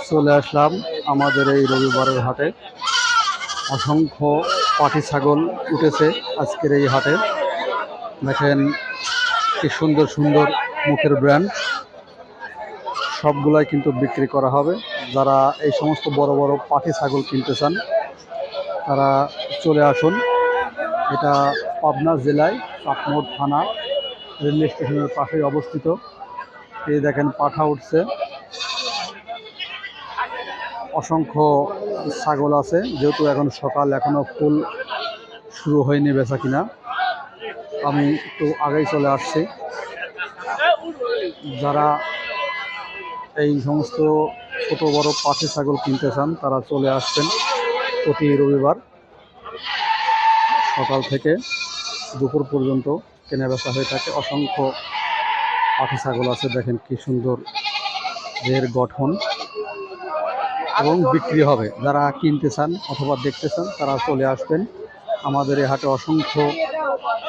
চলে আসলাম আমাদের এই রবিবারের হাটে। অসংখ্য পাটি ছাগল উঠেছে আজকের এই হাটে। দেখেন কি সুন্দর সুন্দর মুখের ব্র্যান্ড, সবগুলাই কিন্তু বিক্রি করা হবে। যারা এই সমস্ত বড় বড় পাটি ছাগল কিনতে চান তারা চলে আসুন। এটা পাবনা জেলায় চাটমোড় থানা রেলওয়ে স্টেশনের পাশেই অবস্থিত। এই দেখেন পাঠা উঠছে, অসংখ্য ছাগল আছে। যেহেতু এখন সকাল, এখনো ফুল শুরু হয়নি বেচা কিনা, আমি একটু আগেই চলে আসছি। যারা এই সমস্ত ছোট বড় পাটি ছাগল কিনতে চান তারা চলে আসছেন প্রতি রবিবার সকাল থেকে দুপুর পর্যন্ত কেনা বেচা হয়ে থাকে। অসংখ্য পাটি ছাগল আছে, দেখেন কি সুন্দর দেহের গঠন, এবং বিক্রি হবে। যারা কিনতে চান অথবা দেখতে চান তারা চলে আসবেন আমাদের এই হাটে। অসংখ্য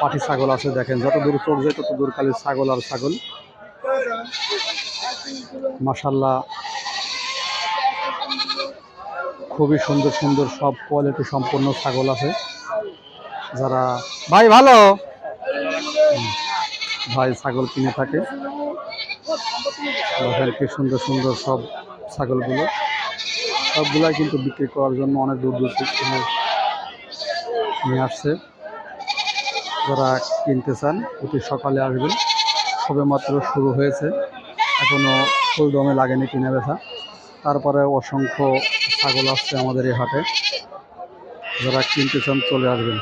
পাটি ছাগল আছে, দেখেন যত দূর চোখ যায় তত দূর খালি ছাগল আর ছাগল। মাশাআল্লাহ, খুবই সুন্দর সুন্দর সব কোয়ালিটি সম্পন্ন ছাগল আছে। যারা ভাই ভালো ভাই ছাগল কিনে থাকে, দেখেন কি সুন্দর সুন্দর সব ছাগলগুলো। সবগুলাই কিন্তু বিক্রি করার জন্য অনেক দূর দূর থেকে নিয়ে আসছে। যারা কিনতে চান অতি সকালে আসবেন, সবেমাত্র শুরু হয়েছে, এখনো ফুল দমে লাগেনি কিনে বেচা। তারপরে অসংখ্য ছাগল আসছে আমাদের এই হাটে। যারা কিনতে চান চলে আসবেন।